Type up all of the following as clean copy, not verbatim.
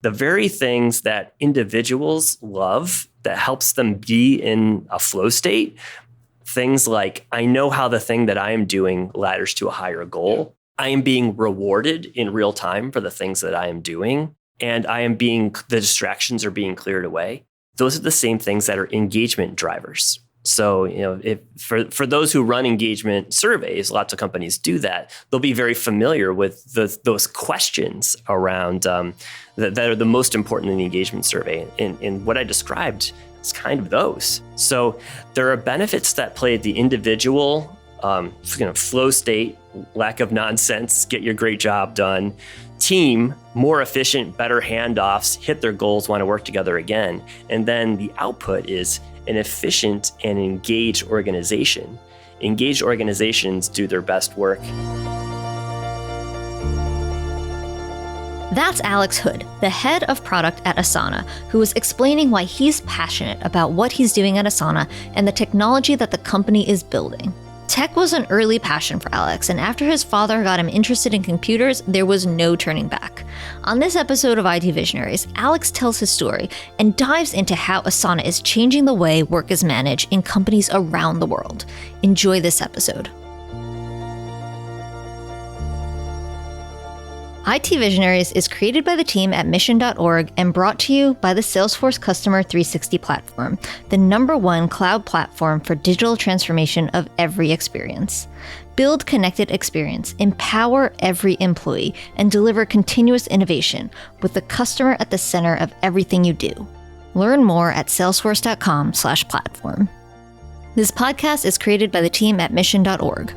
The very things that individuals love that helps them be in a flow state, things like, I know how the thing that I am doing ladders to a higher goal. I am being rewarded in real time for the things that I am doing. And the distractions are being cleared away. Those are the same things that are engagement drivers. So, if for those who run engagement surveys, lots of companies do that. They'll be very familiar with those questions around that are the most important in the engagement survey. And what I described is kind of those. So there are benefits that play at the individual, flow state, lack of nonsense, get your great job done. Team, more efficient, better handoffs, hit their goals, want to work together again. And then the output is an efficient and engaged organization. Engaged organizations do their best work. That's Alex Hood, the head of product at Asana, who was explaining why he's passionate about what he's doing at Asana and the technology that the company is building. Tech was an early passion for Alex, and after his father got him interested in computers, there was no turning back. On this episode of IT Visionaries, Alex tells his story and dives into how Asana is changing the way work is managed in companies around the world. Enjoy this episode. IT Visionaries is created by the team at mission.org and brought to you by the Salesforce Customer 360 platform, the #1 cloud platform for digital transformation of every experience. Build connected experience, empower every employee, and deliver continuous innovation with the customer at the center of everything you do. Learn more at salesforce.com/platform. This podcast is created by the team at mission.org.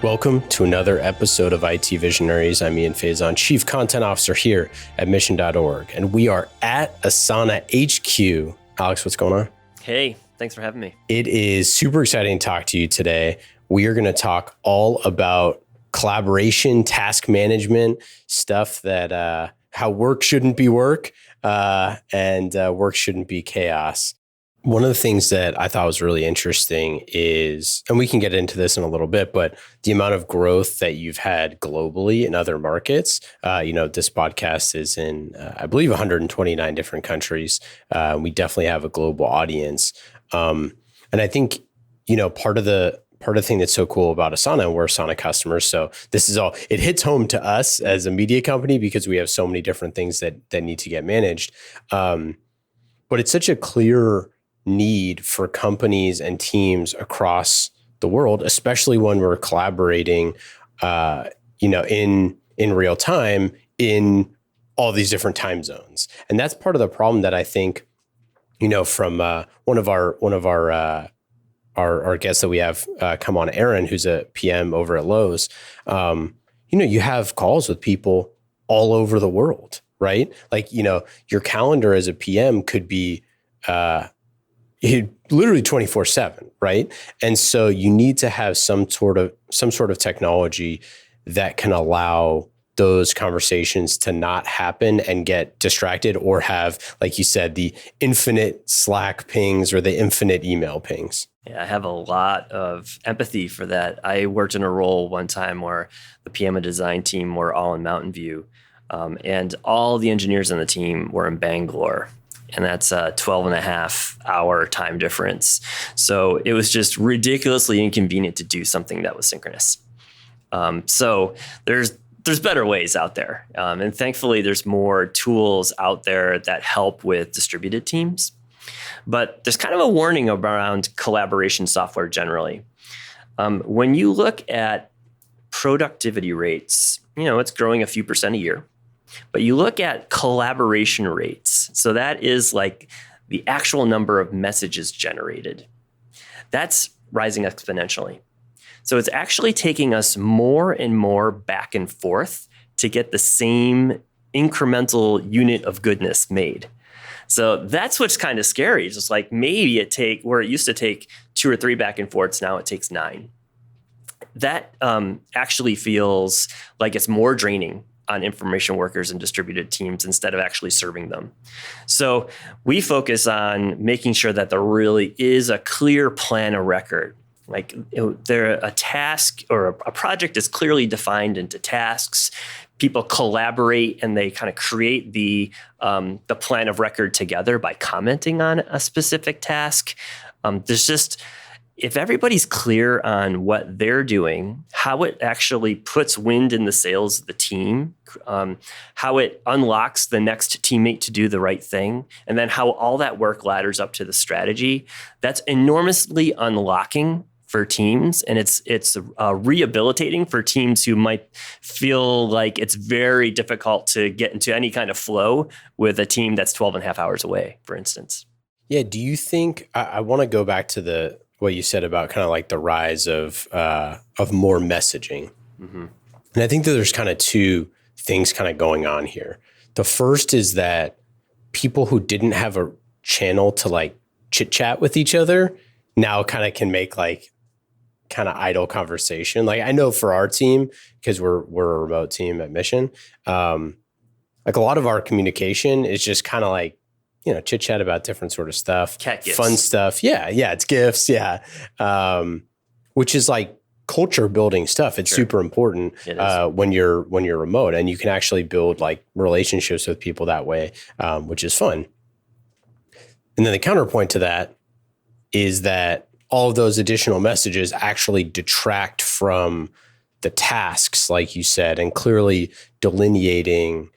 Welcome to another episode of IT Visionaries. I'm Ian Faison, Chief Content Officer here at mission.org, and we are at Asana HQ. Alex, what's going on? Hey, thanks for having me. It is super exciting to talk to you today. We are going to talk all about collaboration, task management, stuff that how work shouldn't be work, and work shouldn't be chaos. One of the things that I thought was really interesting is, and we can get into this in a little bit, but the amount of growth that you've had globally in other markets. This podcast is in, I believe, 129 different countries. We definitely have a global audience. And I think, part of the thing that's so cool about Asana, and we're Asana customers. So this is it hits home to us as a media company because we have so many different things that need to get managed. But it's such a clear need for companies and teams across the world, especially when we're collaborating, in real time in all these different time zones. And that's part of the problem that I think, from one of our guests that we have come on, Aaron, who's a PM over at Lowe's. You have calls with people all over the world, right? Like, your calendar as a PM could be literally 24/7, right? And so you need to have some sort of technology that can allow those conversations to not happen and get distracted, or have, like you said, the infinite Slack pings or the infinite email pings. Yeah, I have a lot of empathy for that. I worked in a role one time where the PM and design team were all in Mountain View, and all the engineers on the team were in Bangalore. And that's a 12.5-hour time difference. So it was just ridiculously inconvenient to do something that was synchronous. So there's better ways out there. And thankfully, there's more tools out there that help with distributed teams. But there's kind of a warning around collaboration software generally. When you look at productivity rates, it's growing a few percent a year. But you look at collaboration rates. So that is like the actual number of messages generated. That's rising exponentially. So it's actually taking us more and more back and forth to get the same incremental unit of goodness made. So that's what's kind of scary. It's just like maybe where it used to take 2 or 3 back and forths, now it takes 9. That actually feels like it's more draining on information workers and distributed teams instead of actually serving them. So we focus on making sure that there really is a clear plan of record Like there, a task or a project is clearly defined into tasks. People collaborate and they kind of create the plan of record together by commenting on a specific task. There's just, if everybody's clear on what they're doing, how it actually puts wind in the sails of the team, how it unlocks the next teammate to do the right thing, and then how all that work ladders up to the strategy, that's enormously unlocking for teams. And it's rehabilitating for teams who might feel like it's very difficult to get into any kind of flow with a team that's 12 and a half hours away, for instance. Yeah. Do you think, I want to go back to what you said about kind of like the rise of more messaging. Mm-hmm. And I think that there's kind of two things kind of going on here. The first is that people who didn't have a channel to like chit chat with each other now kind of can make like kind of idle conversation. Like I know for our team, because we're a remote team at Mission, like a lot of our communication is just kind of like, chit chat about different sort of stuff, cat gifts. Fun stuff. Yeah. It's gifts. Yeah. Which is like culture building stuff. It's super important when you're remote, and you can actually build like relationships with people that way, which is fun. And then the counterpoint to that is that all of those additional messages actually detract from the tasks, like you said, and clearly delineating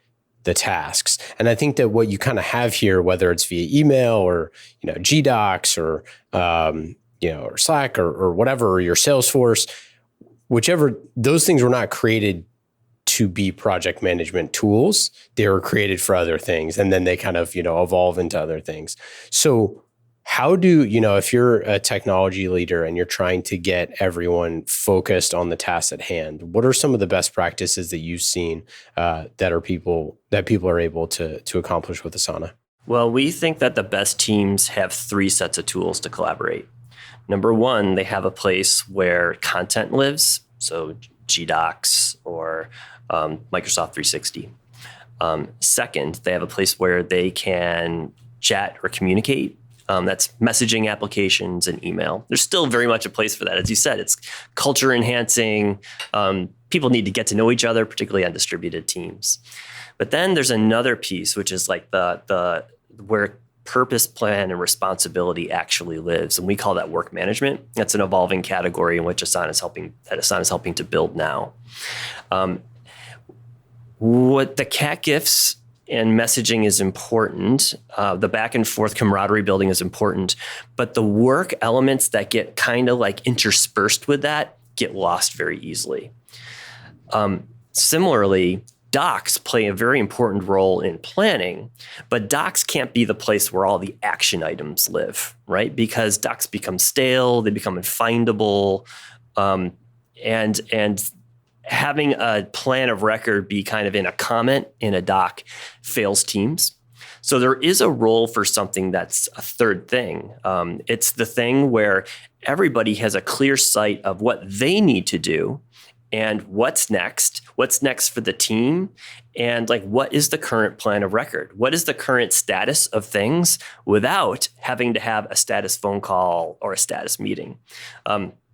the tasks. And I think that what you kind of have here, whether it's via email or, GDocs or, or Slack or whatever, or your Salesforce, whichever, those things were not created to be project management tools. They were created for other things. And then they kind of, evolve into other things. So how do, if you're a technology leader and you're trying to get everyone focused on the tasks at hand, what are some of the best practices that you've seen that people are able to accomplish with Asana? Well, we think that the best teams have 3 sets of tools to collaborate. Number one, they have a place where content lives, so GDocs or Microsoft 360. Second, they have a place where they can chat or communicate. That's messaging applications and email. There's still very much a place for that. As you said, it's culture enhancing. People need to get to know each other, particularly on distributed teams. But then there's another piece, which is like the where purpose, plan, and responsibility actually lives. And we call that work management. That's an evolving category in which Asana is helping to build now. What the cat gifts and messaging is important. The back and forth camaraderie building is important, but the work elements that get kind of like interspersed with that get lost very easily. Similarly, docs play a very important role in planning, but docs can't be the place where all the action items live, right? Because docs become stale, they become unfindable, and having a plan of record be kind of in a comment in a doc fails teams. So there is a role for something that's a third thing. It's the thing where everybody has a clear sight of what they need to do and what's next for the team, and like what is the current plan of record? What is the current status of things without having to have a status phone call or a status meeting?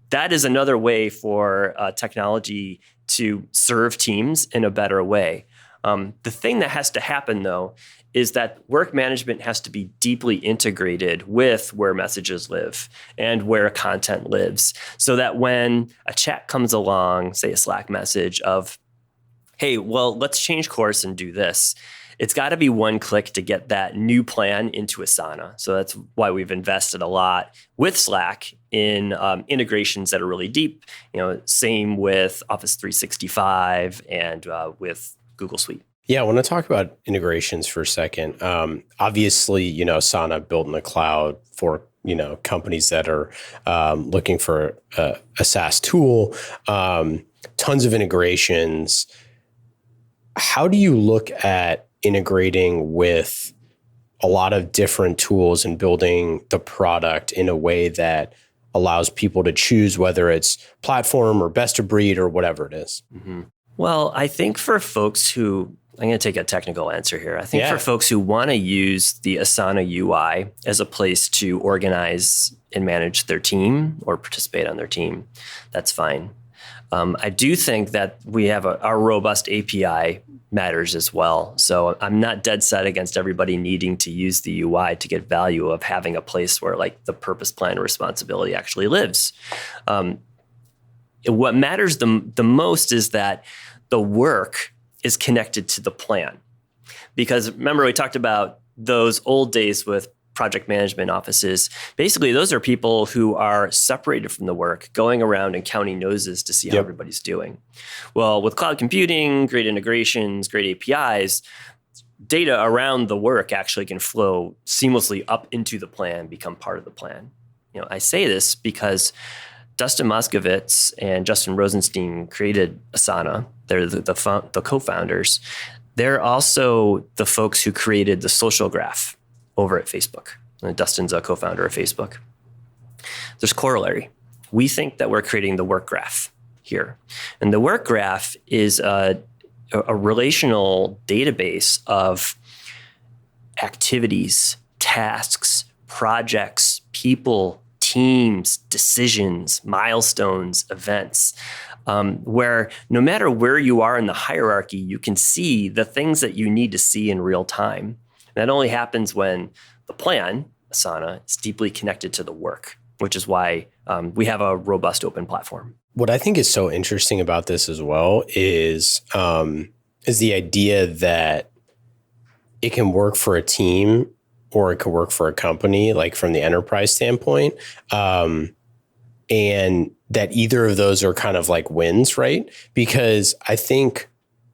That is another way for technology to serve teams in a better way. The thing that has to happen, though, is that work management has to be deeply integrated with where messages live and where content lives, so that when a chat comes along, say a Slack message of, hey, well, let's change course and do this, it's got to be one click to get that new plan into Asana. So that's why we've invested a lot with Slack in integrations that are really deep. Same with Office 365 and with Google Suite. Yeah, I want to talk about integrations for a second. Obviously, Asana built in the cloud for companies that are looking for a SaaS tool. Tons of integrations. How do you look at integrating with a lot of different tools and building the product in a way that allows people to choose whether it's platform or best of breed or whatever it is? Mm-hmm. Well, I think for folks who, I'm going to take a technical answer here. I think for folks who want to use the Asana UI as a place to organize and manage their team or participate on their team, that's fine. I do think that we have our robust API matters as well. So I'm not dead set against everybody needing to use the UI to get value of having a place where like the purpose, plan, and responsibility actually lives. What matters the most is that the work is connected to the plan. Because remember, we talked about those old days with project management offices. Basically, those are people who are separated from the work, going around and counting noses to see how everybody's doing. Well, with cloud computing, great integrations, great APIs, data around the work actually can flow seamlessly up into the plan, become part of the plan. I say this because Dustin Moskovitz and Justin Rosenstein created Asana. They're the co-founders. They're also the folks who created the social graph over at Facebook. Dustin's a co-founder of Facebook. There's corollary. We think that we're creating the work graph here. And the work graph is a relational database of activities, tasks, projects, people, teams, decisions, milestones, events, where no matter where you are in the hierarchy, you can see the things that you need to see in real time. That only happens when the plan, Asana, is deeply connected to the work, which is why we have a robust open platform. What I think is so interesting about this as well is the idea that it can work for a team or it could work for a company, like from the enterprise standpoint, and that either of those are kind of like wins, right? Because I think,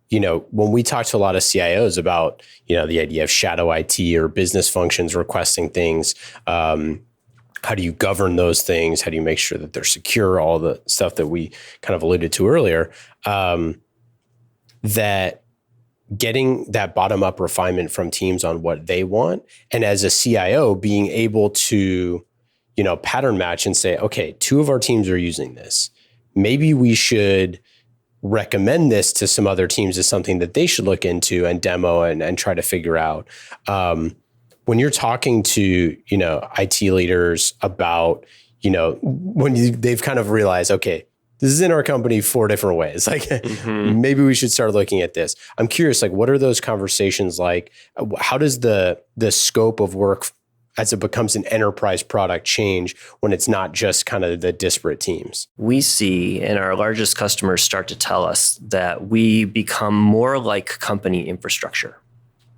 when we talk to a lot of CIOs about, the idea of shadow IT or business functions requesting things, how do you govern those things? How do you make sure that they're secure? All the stuff that we kind of alluded to earlier, that getting that bottom up refinement from teams on what they want. And as a CIO, being able to, pattern match and say, okay, 2 of our teams are using this. Maybe we should recommend this to some other teams as something that they should look into and demo and try to figure out. When you're talking to, IT leaders about, when they've kind of realized, okay, this is in our company 4 different ways. Like maybe we should start looking at this. I'm curious, like, what are those conversations like? How does the scope of work as it becomes an enterprise product change when it's not just kind of the disparate teams? We see, and our largest customers start to tell us that we become more like company infrastructure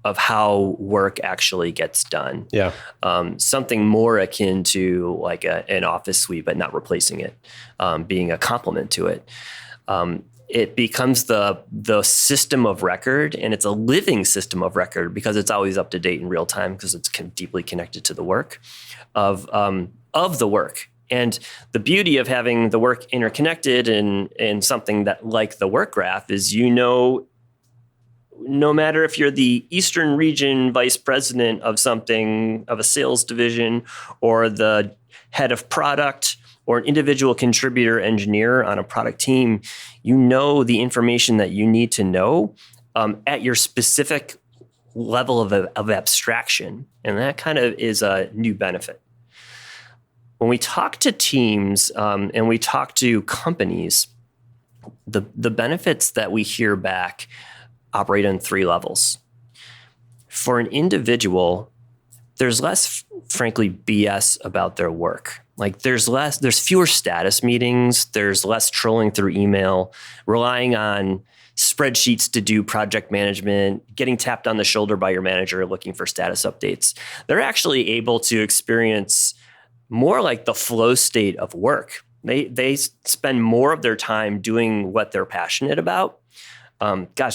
of how work actually gets done. Yeah. Something more akin to like an office suite, but not replacing it, being a complement to it. It becomes the system of record, and it's a living system of record because it's always up to date in real time because it's deeply connected to the work of the work. And the beauty of having the work interconnected and something that like the work graph is, no matter if you're the Eastern region vice president of something, of a sales division, or the head of product, or an individual contributor engineer on a product team, the information that you need to know at your specific level of abstraction. And that kind of is a new benefit. When we talk to teams and we talk to companies, the benefits that we hear back operate on 3 levels. For an individual, there's less, frankly, BS about their work. Like there's fewer status meetings, there's less trolling through email, relying on spreadsheets to do project management, getting tapped on the shoulder by your manager looking for status updates. They're actually able to experience more like the flow state of work. They spend more of their time doing what they're passionate about.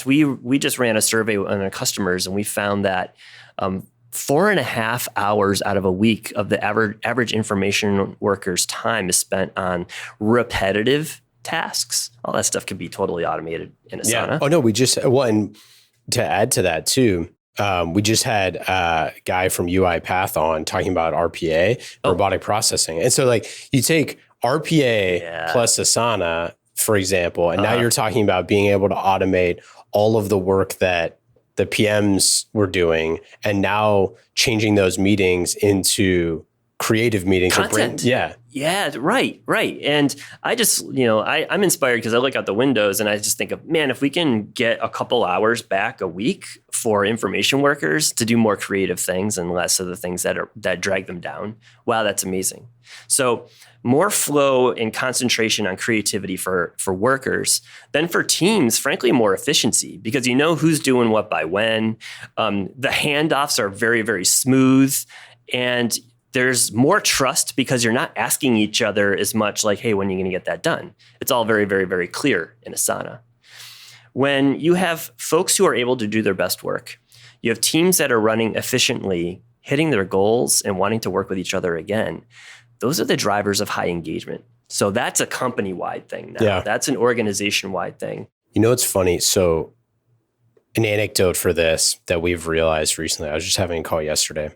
We just ran a survey on our customers, and we found that 4.5 hours out of a week of the average information worker's time is spent on repetitive tasks. All that stuff can be totally automated in Asana. Yeah. Oh no, and to add to that too, we just had a guy from UiPath on talking about RPA, robotic processing. And so like you take RPA plus Asana, for example, and now you're talking about being able to automate all of the work that the PMs were doing, and now changing those meetings into creative meetings. Content. Yeah. Yeah, right. And I just, I'm inspired because I look out the windows and I just think of, man, if we can get a couple hours back a week for information workers to do more creative things and less of the things that drag them down, wow, that's amazing. So more flow and concentration on creativity for workers. Then for teams, frankly, more efficiency because you know who's doing what by when. The handoffs are very, very smooth. And there's more trust because you're not asking each other as much like, hey, when are you going to get that done? It's all very, very, very clear in Asana. When you have folks who are able to do their best work, you have teams that are running efficiently, hitting their goals and wanting to work with each other again. Those are the drivers of high engagement. So that's a company-wide thing now. Yeah. That's an organization-wide thing. It's funny. So an anecdote for this that we've realized recently, I was just having a call yesterday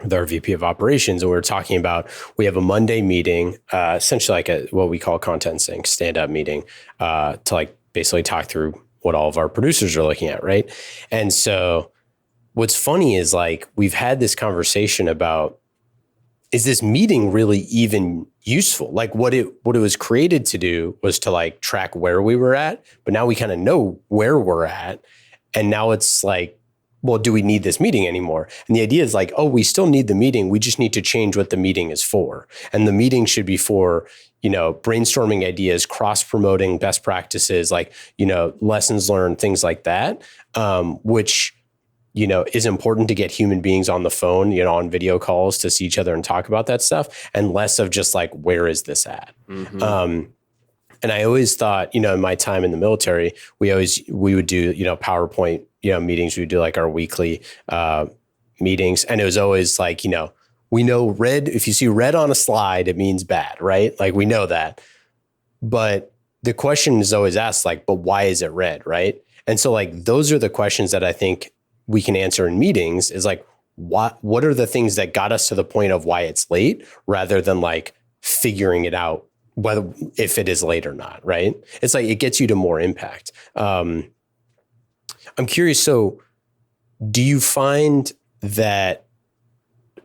with our VP of operations, and we were talking about, we have a Monday meeting, essentially like what we call content sync stand-up meeting, to like basically talk through what all of our producers are looking at, right? And so what's funny is like, we've had this conversation about, is this meeting really even useful? Like what it was created to do was to like track where we were at, but now we kind of know where we're at. And now it's like, well, do we need this meeting anymore? And the idea is like, oh, we still need the meeting. We just need to change what the meeting is for. And the meeting should be for, brainstorming ideas, cross-promoting best practices, like, lessons learned, things like that, which, is important to get human beings on the phone, on video calls to see each other and talk about that stuff, and less of just like, where is this at? Mm-hmm. And I always thought, in my time in the military, we would do, PowerPoint, meetings. We would do like our weekly meetings. And it was always like, we know red, if you see red on a slide, it means bad, right? Like we know that. But the question is always asked like, but why is it red, right? And so like, those are the questions that I think we can answer in meetings is like, what are the things that got us to the point of why it's late rather than like figuring it out whether if it is late or not, right? It's like it gets you to more impact. I'm curious. So, do you find that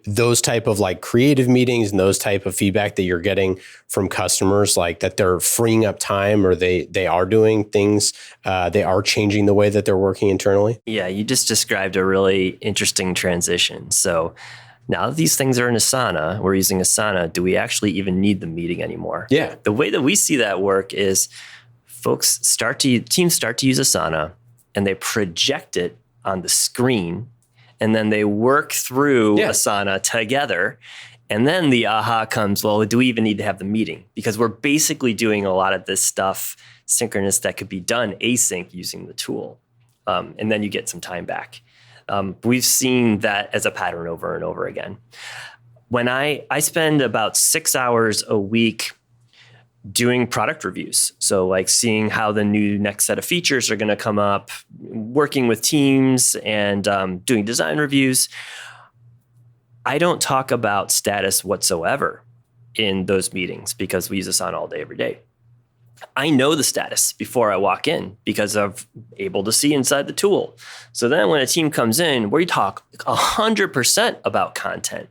those type of like creative meetings and those type of feedback that you're getting from customers, like that they're freeing up time or they are doing things, they are changing the way that they're working internally? Yeah, you just described a really interesting transition. So now that these things are in Asana, we're using Asana, do we actually even need the meeting anymore? Yeah. The way that we see that work is teams start to use Asana and they project it on the screen and then they work through Asana together. And then the aha comes, well, do we even need to have the meeting? Because we're basically doing a lot of this stuff synchronous that could be done async using the tool. And then you get some time back. We've seen that as a pattern over and over again. When I spend about 6 hours a week doing product reviews. So like seeing how the new next set of features are going to come up, working with teams and doing design reviews. I don't talk about status whatsoever in those meetings because we use Asana all day, every day. I know the status before I walk in because I'm able to see inside the tool. So then when a team comes in, we talk 100% about content.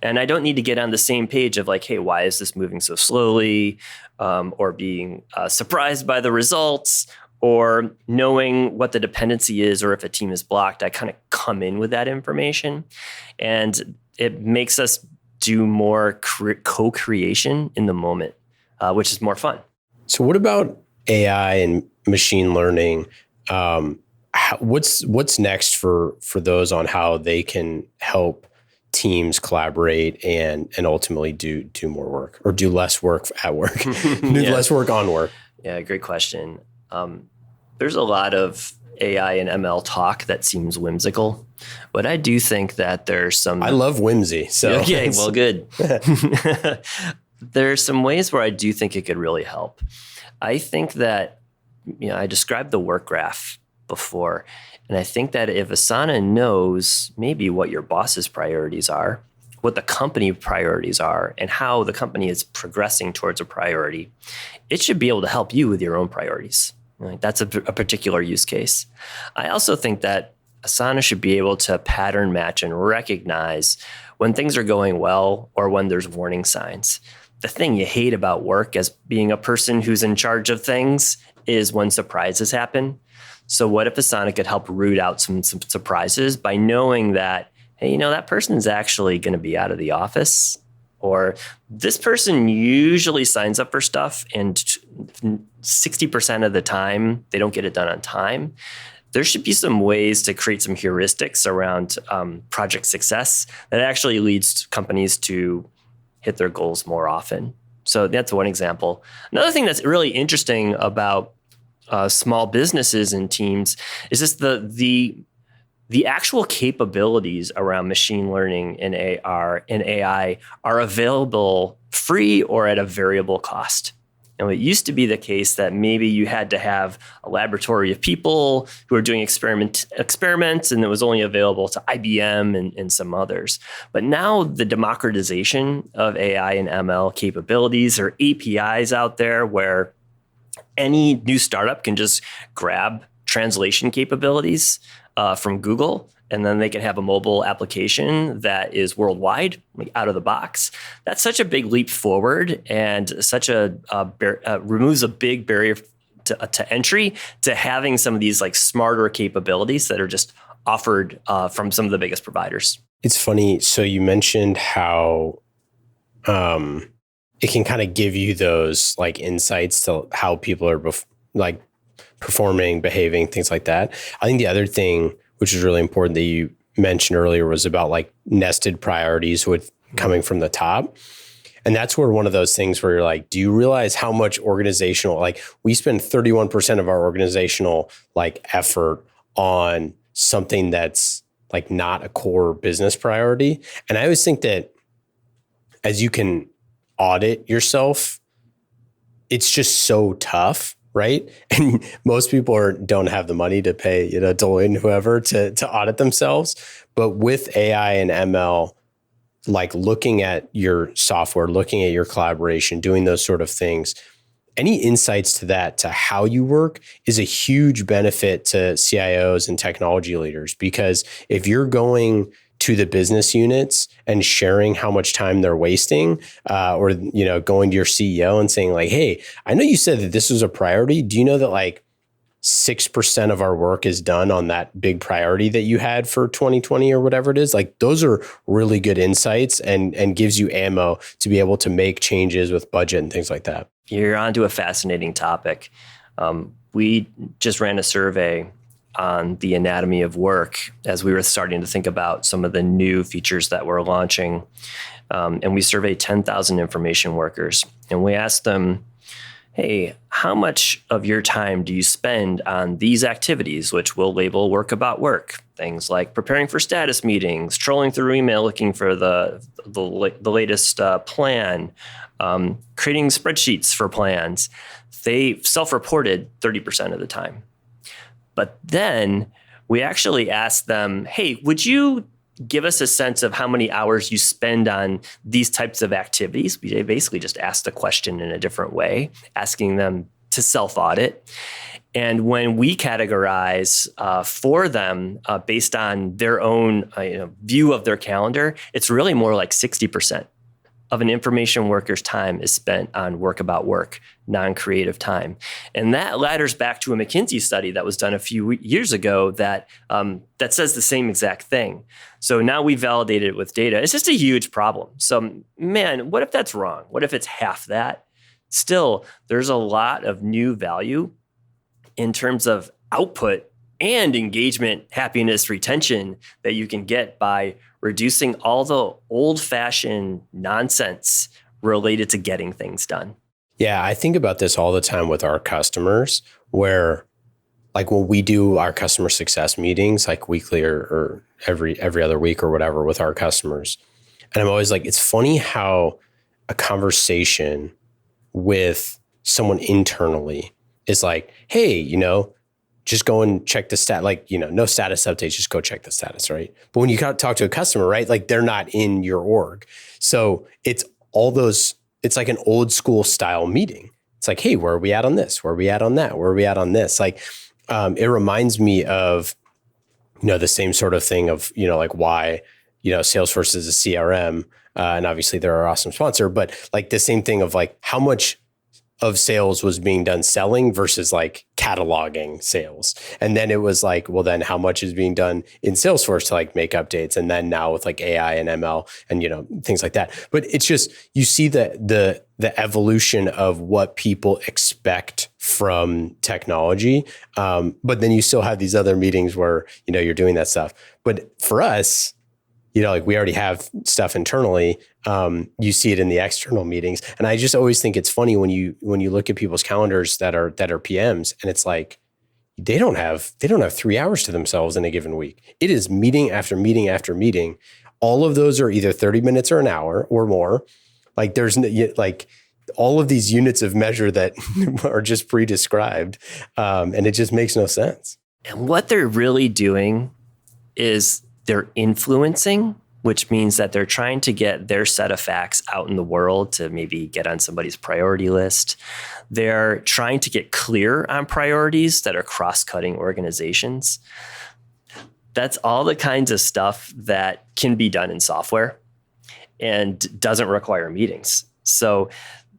And I don't need to get on the same page of like, hey, why is this moving so slowly? Or being surprised by the results or knowing what the dependency is or if a team is blocked. I kind of come in with that information. And it makes us do more co-creation in the moment, which is more fun. So what about AI and machine learning? What's next for those on how they can help teams collaborate and ultimately do more work or do less work at work, less work on work? Yeah, great question. There's a lot of AI and ML talk that seems whimsical, but I do think that there's some... I love whimsy. So okay, well, good. There's some ways where I do think it could really help. I think that, I described the work graph before, and I think that if Asana knows maybe what your boss's priorities are, what the company priorities are, and how the company is progressing towards a priority, it should be able to help you with your own priorities. Right? That's a particular use case. I also think that Asana should be able to pattern match and recognize when things are going well or when there's warning signs. The thing you hate about work as being a person who's in charge of things is when surprises happen. So what if Asana could help root out some surprises by knowing that, hey, that person is actually going to be out of the office, or this person usually signs up for stuff and 60% of the time they don't get it done on time. There should be some ways to create some heuristics around project success that actually leads companies to hit their goals more often. So that's one example. Another thing that's really interesting about small businesses and teams is just the actual capabilities around machine learning and AI are available free or at a variable cost. And it used to be the case that maybe you had to have a laboratory of people who are doing experiments, and it was only available to IBM and some others. But now the democratization of AI and ML capabilities, or APIs out there where any new startup can just grab translation capabilities from Google, and then they can have a mobile application that is worldwide, like out of the box. That's such a big leap forward, and such removes a big barrier to entry to having some of these like smarter capabilities that are just offered from some of the biggest providers. It's funny. So you mentioned how it can kind of give you those like insights to how people are performing, behaving, things like that. I think the other thing, which is really important that you mentioned earlier, was about like nested priorities with coming from the top. And that's where one of those things where you're like, do you realize how much organizational, like we spend 31% of our organizational like effort on something that's like not a core business priority. And I always think that as you can audit yourself, it's just so tough, right? And most people don't have the money to pay, Deloitte and whoever to audit themselves. But with AI and ML, like looking at your software, looking at your collaboration, doing those sort of things, any insights to that, to how you work, is a huge benefit to CIOs and technology leaders. Because if you're going to the business units and sharing how much time they're wasting, or going to your CEO and saying like, hey, I know you said that this was a priority. Do you know that like 6% of our work is done on that big priority that you had for 2020 or whatever it is? Like those are really good insights and gives you ammo to be able to make changes with budget and things like that. You're onto a fascinating topic. We just ran a survey on the anatomy of work as we were starting to think about some of the new features that we're launching. And we surveyed 10,000 information workers. And we asked them, hey, how much of your time do you spend on these activities, which we'll label work about work? Things like preparing for status meetings, trolling through email looking for the latest plan, creating spreadsheets for plans. They self-reported 30% of the time. But then we actually asked them, hey, would you give us a sense of how many hours you spend on these types of activities? We basically just asked the question in a different way, asking them to self-audit. And when we categorize for them based on their own view of their calendar, it's really more like 60% of an information worker's time is spent on work about work, non-creative time. And that ladders back to a McKinsey study that was done a few years ago that says the same exact thing. So now we validated it with data. It's just a huge problem. So man, what if that's wrong? What if it's half that? Still, there's a lot of new value in terms of output and engagement, happiness, retention that you can get by reducing all the old-fashioned nonsense related to getting things done. Yeah, I think about this all the time with our customers, where like when we do our customer success meetings, like weekly or every other week or whatever with our customers. And I'm always like, it's funny how a conversation with someone internally is like, hey, just go and check the stat, like, no status updates, just go check the status, right? But when you talk to a customer, right, like they're not in your org. So it's all those, it's like an old school style meeting. It's like, hey, where are we at on this? Where are we at on that? Where are we at on this? Like, it reminds me of the same sort of thing of, like why, Salesforce is a CRM, and obviously they're our awesome sponsor, but like the same thing of like how much of sales was being done selling versus like cataloging sales. And then it was like, well, then how much is being done in Salesforce to like make updates? And then now with like AI and ML and, things like that. But it's just, you see the evolution of what people expect from technology. But then you still have these other meetings where, you're doing that stuff. But for us, like we already have stuff internally. You see it in the external meetings. And I just always think it's funny when you look at people's calendars that are PMs, and it's like, they don't have 3 hours to themselves in a given week. It is meeting after meeting after meeting. All of those are either 30 minutes or an hour or more. Like there's like all of these units of measure that are just pre-described. And it just makes no sense. And what they're really doing is they're influencing, which means that they're trying to get their set of facts out in the world to maybe get on somebody's priority list. They're trying to get clear on priorities that are cross-cutting organizations. That's all the kinds of stuff that can be done in software and doesn't require meetings. So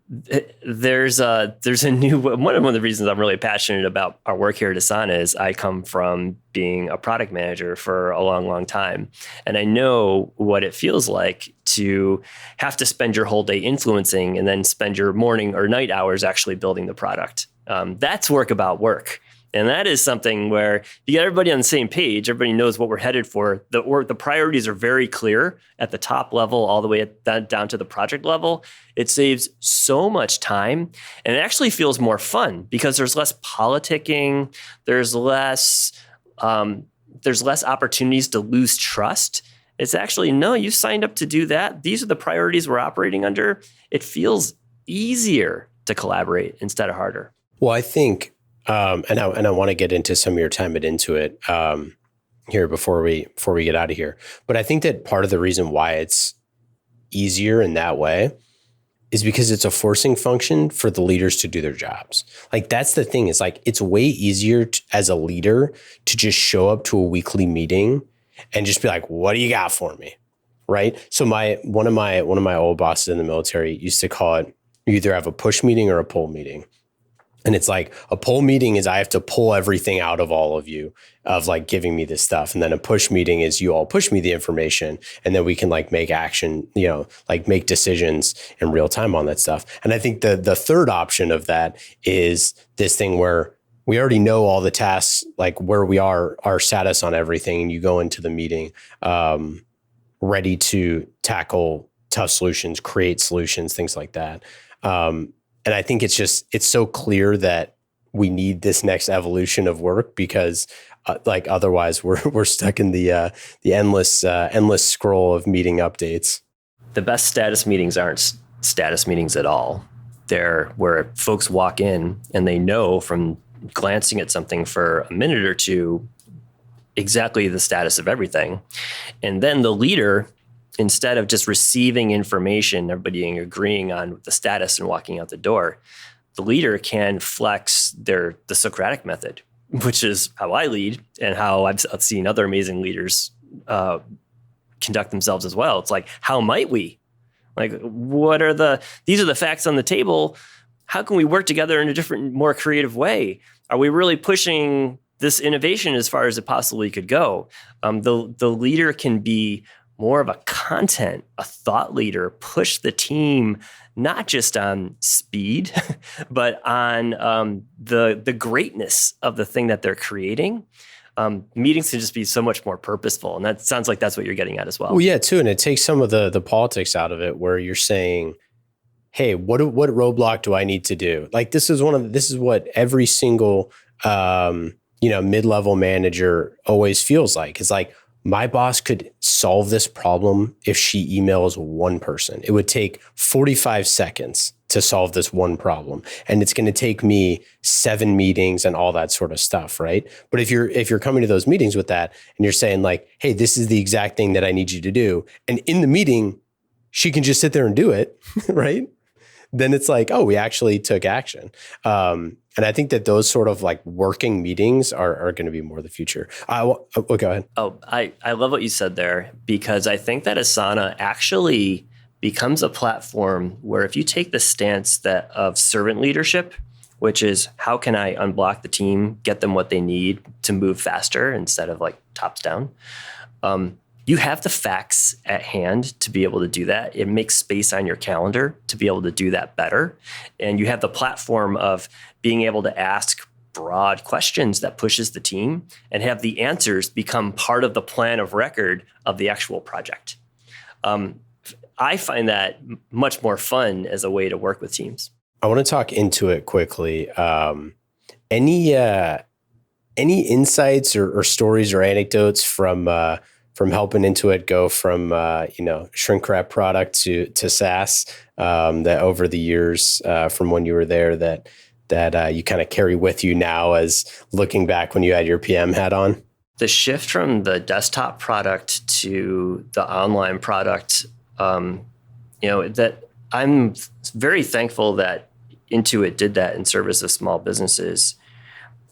there's a new one of the reasons I'm really passionate about our work here at Asana is I come from being a product manager for a long time, and I know what it feels like to have to spend your whole day influencing and then spend your morning or night hours actually building the product. That's work about work. And that is something where you get everybody on the same page. Everybody knows what we're headed for. The priorities are very clear at the top level, all the way down to the project level. It saves so much time, and it actually feels more fun because there's less politicking. There's less opportunities to lose trust. It's actually, no, you signed up to do that. These are the priorities we're operating under. It feels easier to collaborate instead of harder. Well, I think. And I want to get into some of your time at Intuit here before we get out of here. But I think that part of the reason why it's easier in that way is because it's a forcing function for the leaders to do their jobs. Like that's the thing. It's like it's way easier as a leader to just show up to a weekly meeting and just be like, "What do you got for me?" Right? So one of my old bosses in the military used to call it, you either have a push meeting or a pull meeting. And it's like a pull meeting is I have to pull everything out of all of you of like giving me this stuff. And then a push meeting is you all push me the information and then we can like make action, like make decisions in real time on that stuff. And I think the third option of that is this thing where we already know all the tasks, like where we are, our status on everything. And you go into the meeting ready to tackle tough solutions, create solutions, things like that. And I think it's so clear that we need this next evolution of work because like otherwise we're stuck in the endless scroll of meeting updates. The best status meetings aren't status meetings at all. They're where folks walk in and they know from glancing at something for a minute or two exactly the status of everything. And then the leader, instead of just receiving information, everybody agreeing on the status and walking out the door, the leader can flex the Socratic method, which is how I lead and how I've seen other amazing leaders conduct themselves as well. It's like, how might we? Like, these are the facts on the table. How can we work together in a different, more creative way? Are we really pushing this innovation as far as it possibly could go? The leader can be more of a thought leader, push the team, not just on speed, but on the greatness of the thing that they're creating. Meetings can just be so much more purposeful. And that sounds like that's what you're getting at as well. Well, yeah, too. And it takes some of the politics out of it where you're saying, hey, what roadblock do I need to do? Like this is what every single, mid-level manager always feels like. It's like, my boss could solve this problem if she emails one person. It would take 45 seconds to solve this one problem. And it's going to take me 7 meetings and all that sort of stuff, right? But if you're coming to those meetings with that and you're saying like, hey, this is the exact thing that I need you to do. And in the meeting, she can just sit there and do it, right? then it's like, oh, we actually took action. And I think that those sort of like working meetings are going to be more the future. Go ahead. Oh, I love what you said there, because I think that Asana actually becomes a platform where if you take the stance that of servant leadership, which is how can I unblock the team, get them what they need to move faster instead of like tops down. You have the facts at hand to be able to do that. It makes space on your calendar to be able to do that better. And you have the platform of being able to ask broad questions that pushes the team and have the answers become part of the plan of record of the actual project. I find that much more fun as a way to work with teams. I want to talk Intuit quickly. Any insights or stories or anecdotes from helping Intuit go from shrink wrap product to SaaS that over the years from when you were there that you kind of carry with you now as looking back when you had your PM hat on? The shift from the desktop product to the online product, that I'm very thankful that Intuit did that in service of small businesses.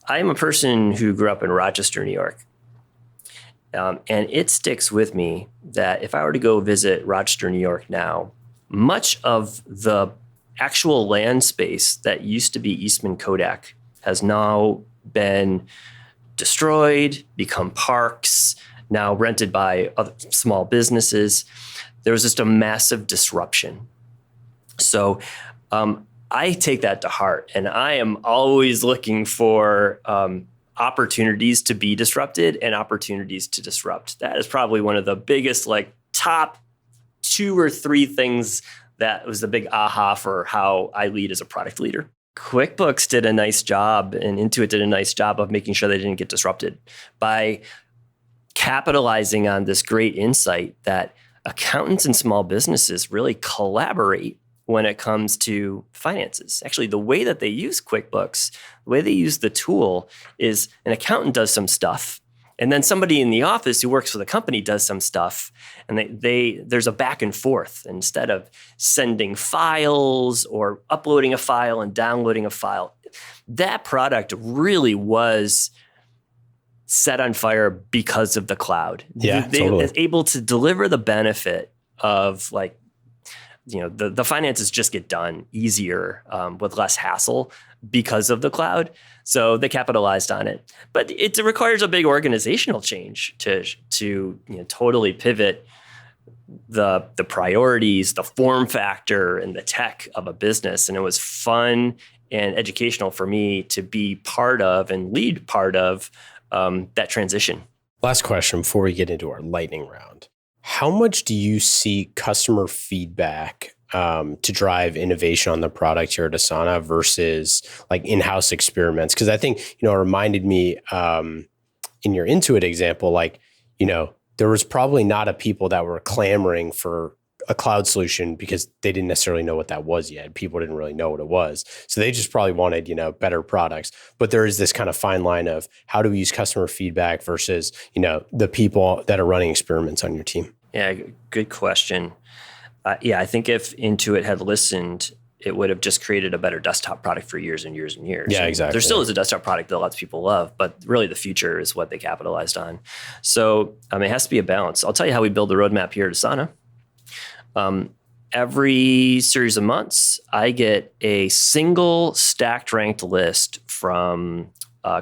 I'm a person who grew up in Rochester, New York. And it sticks with me that if I were to go visit Rochester, New York now, much of the actual land space that used to be Eastman Kodak has now been destroyed, become parks, now rented by other small businesses. There was just a massive disruption. So I take that to heart, and I am always looking for opportunities to be disrupted and opportunities to disrupt. That is probably one of the biggest, like top 2 or 3 things that was the big aha for how I lead as a product leader. QuickBooks did a nice job, and Intuit did a nice job of making sure they didn't get disrupted by capitalizing on this great insight that accountants and small businesses really collaborate when it comes to finances. Actually, the way that they use QuickBooks, the way they use the tool is an accountant does some stuff, and then somebody in the office who works for the company does some stuff, and there's a back and forth. Instead of sending files or uploading a file and downloading a file, that product really was set on fire because of the cloud. Yeah, they totally. able to deliver the benefit of like, the finances just get done easier with less hassle because of the cloud. So they capitalized on it. But it requires a big organizational change to totally pivot the priorities, the form factor, and the tech of a business. And it was fun and educational for me to be part of and lead part of that transition. Last question before we get into our lightning round. How much do you see customer feedback to drive innovation on the product here at Asana versus like in-house experiments? Because I think, it reminded me in your Intuit example, like, there was probably not a people that were clamoring for a cloud solution because they didn't necessarily know what that was yet. People didn't really know what it was. So they just probably wanted, better products. But there is this kind of fine line of how do we use customer feedback versus, the people that are running experiments on your team? Yeah, good question. I think if Intuit had listened, it would have just created a better desktop product for years and years and years. Yeah, exactly. There still is a desktop product that lots of people love, but really the future is what they capitalized on. So it has to be a balance. I'll tell you how we build the roadmap here at Asana. Every series of months, I get a single stacked ranked list from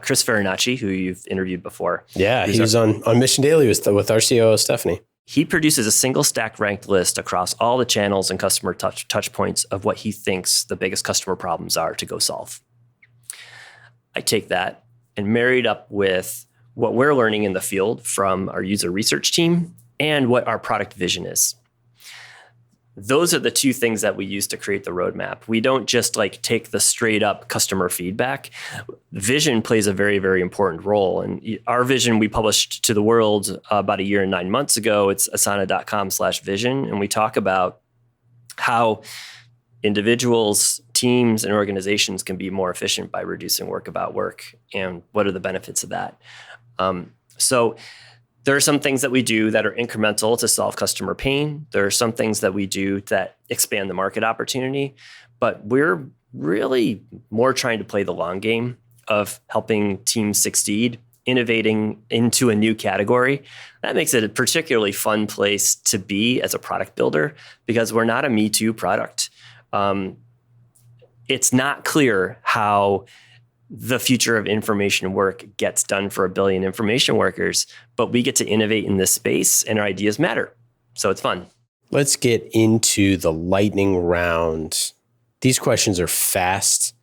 Chris Farinacci, who you've interviewed before. Yeah, he was on Mission Daily with our COO, Stephanie. He produces a single stack ranked list across all the channels and customer touch points of what he thinks the biggest customer problems are to go solve. I take that and marry it up with what we're learning in the field from our user research team and what our product vision is. Those are the 2 things that we use to create the roadmap. We don't just take the straight up customer feedback. Vision plays a very, very important role. And our vision we published to the world about 1 year and 9 months ago. It's asana.com/vision. And we talk about how individuals, teams, and organizations can be more efficient by reducing work about work. And what are the benefits of that? So there are some things that we do that are incremental to solve customer pain. There are some things that we do that expand the market opportunity. but we're really more trying to play the long game of helping teams succeed, innovating into a new category. That makes it a particularly fun place to be as a product builder because we're not a Me Too product. It's not clear how the future of information work gets done for 1 billion information workers, but we get to innovate in this space and our ideas matter. So it's fun. Let's get into the lightning round. These questions are fast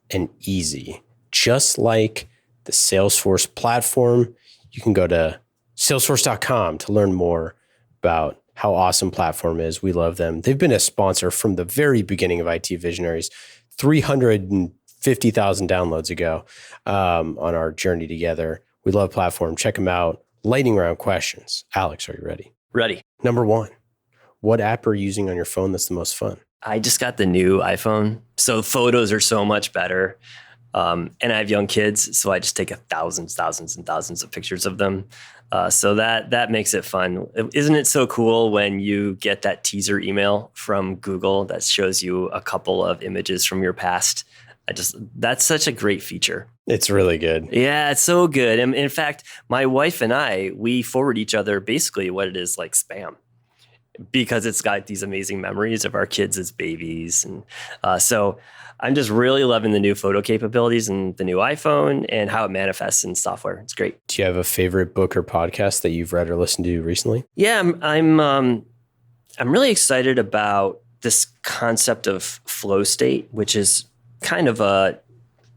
and easy. Just like the Salesforce platform, you can go to salesforce.com to learn more about how awesome platform is. We love them. They've been a sponsor from the very beginning of IT Visionaries, 350,000 downloads ago on our journey together. We love platform. Check them out. Lightning round questions. Alex, are you ready? Ready. Number 1, what app are you using on your phone that's the most fun? I just got the new iPhone, so photos are so much better. And I have young kids, so I just take thousands and thousands of pictures of them. So that makes it fun. Isn't it so cool when you get that teaser email from Google that shows you a couple of images from your past? That's such a great feature. It's really good. Yeah, it's so good. And in fact, my wife and we forward each other basically what it is like spam, because it's got these amazing memories of our kids as babies. And so I'm just really loving the new photo capabilities and the new iPhone and how it manifests in software. It's great. Do you have a favorite book or podcast that you've read or listened to recently? Yeah, I'm really excited about this concept of flow state, which is kind of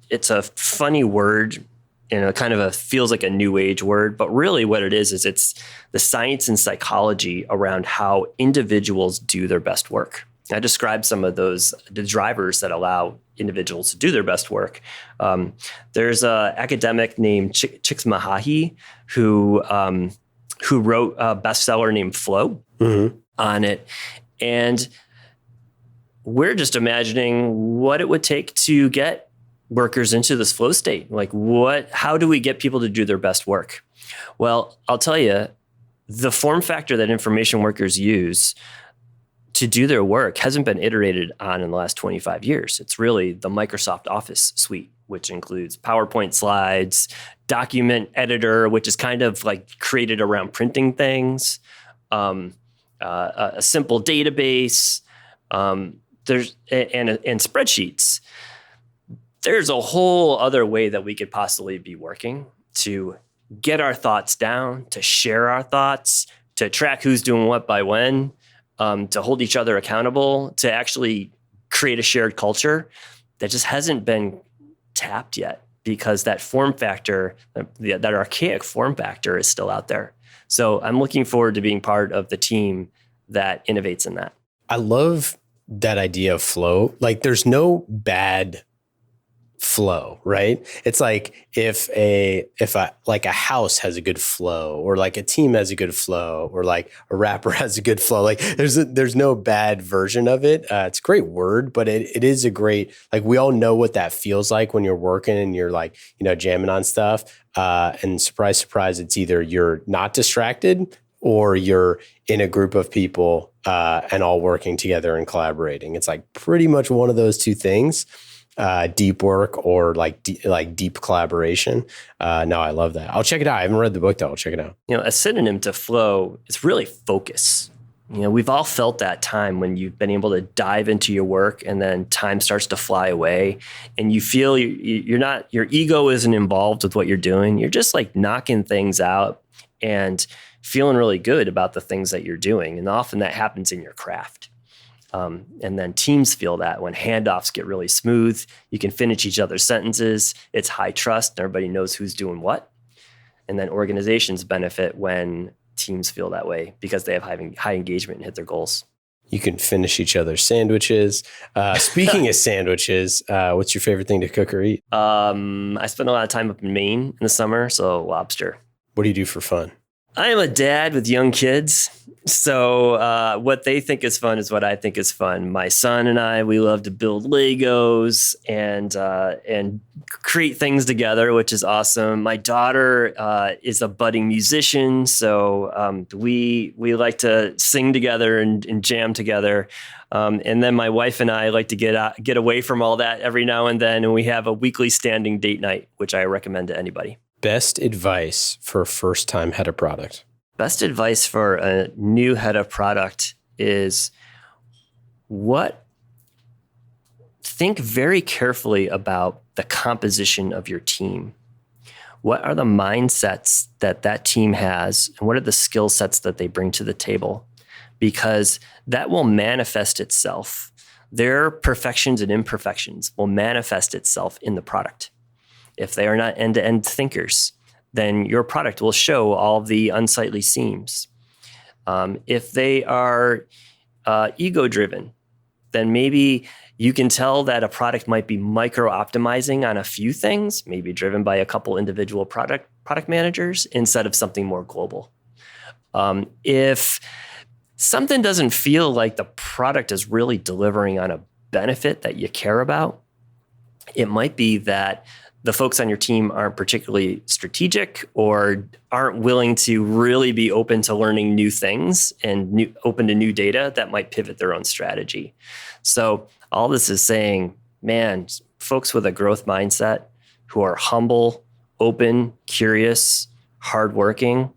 it's a funny word, feels like a new age word, but really what it is it's the science and psychology around how individuals do their best work. I described some of the drivers that allow individuals to do their best work. There's an academic named Csikszentmihalyi who wrote a bestseller named Flow on it. And we're just imagining what it would take to get workers into this flow state. Like how do we get people to do their best work? Well, I'll tell you, the form factor that information workers use to do their work hasn't been iterated on in the last 25 years. It's really the Microsoft Office suite, which includes PowerPoint slides, document editor, which is kind of like created around printing things, a simple database, and spreadsheets. There's a whole other way that we could possibly be working to get our thoughts down, to share our thoughts, to track who's doing what by when, to hold each other accountable, to actually create a shared culture that just hasn't been tapped yet because that form factor, that archaic form factor is still out there. So I'm looking forward to being part of the team that innovates in that. I love that idea of flow. Like there's no bad flow, right? It's like if a house has a good flow, or like a team has a good flow, or like a rapper has a good flow. Like there's no bad version of it. It's a great word, but it is a great, like we all know what that feels like when you're working and you're like, jamming on stuff. And surprise, surprise, it's either you're not distracted or you're in a group of people and all working together and collaborating. It's like pretty much one of those two things. Deep work or like deep collaboration. No, I love that. I'll check it out. I haven't read the book though. I'll check it out. A synonym to flow is really focus. We've all felt that time when you've been able to dive into your work and then time starts to fly away and you feel your ego isn't involved with what you're doing. You're just like knocking things out and feeling really good about the things that you're doing. And often that happens in your craft. And then teams feel that when handoffs get really smooth, you can finish each other's sentences. It's high trust and everybody knows who's doing what. And then organizations benefit when teams feel that way because they have high engagement and hit their goals. You can finish each other's sandwiches. Speaking of sandwiches, what's your favorite thing to cook or eat? I spend a lot of time up in Maine in the summer, so lobster. What do you do for fun? I am a dad with young kids. So what they think is fun is what I think is fun. My son and I, we love to build Legos and create things together, which is awesome. My daughter is a budding musician, so we like to sing together and jam together. And then my wife and I like to get away from all that every now and then, and we have a weekly standing date night, which I recommend to anybody. Best advice for a first-time head of product? Best advice for a new head of product is think very carefully about the composition of your team. What are the mindsets that team has, and what are the skill sets that they bring to the table? Because that will manifest itself. Their perfections and imperfections will manifest itself in the product. If they are not end-to-end thinkers, then your product will show all the unsightly seams. If they are ego-driven, then maybe you can tell that a product might be micro-optimizing on a few things, maybe driven by a couple individual product managers instead of something more global. If something doesn't feel like the product is really delivering on a benefit that you care about, it might be that the folks on your team aren't particularly strategic or aren't willing to really be open to learning new things and open to new data that might pivot their own strategy. So all this is saying, man, folks with a growth mindset who are humble, open, curious, hardworking,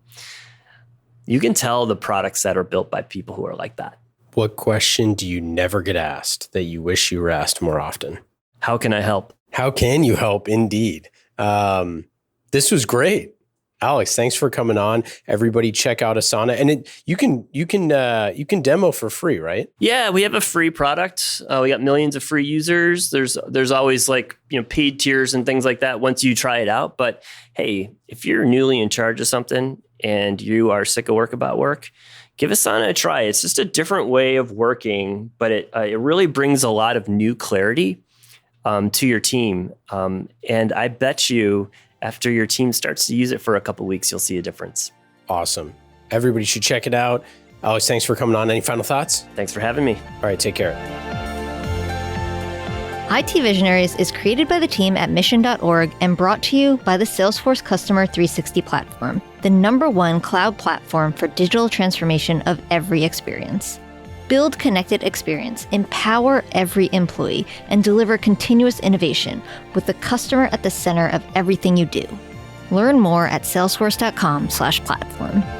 you can tell the products that are built by people who are like that. What question do you never get asked that you wish you were asked more often? How can I help? How can you help? Indeed. This was great. Alex, thanks for coming on. Everybody check out Asana, and you can demo for free, right? Yeah, we have a free product. We got millions of free users. There's always paid tiers and things like that once you try it out. But hey, if you're newly in charge of something and you are sick of work, give Asana a try. It's just a different way of working, but it really brings a lot of new clarity to your team. And I bet you after your team starts to use it for a couple of weeks, you'll see a difference. Awesome. Everybody should check it out. Alex, thanks for coming on. Any final thoughts? Thanks for having me. All right, take care. IT Visionaries is created by the team at mission.org and brought to you by the Salesforce Customer 360 platform, the #1 cloud platform for digital transformation of every experience. Build connected experience, empower every employee, and deliver continuous innovation with the customer at the center of everything you do. Learn more at salesforce.com/platform.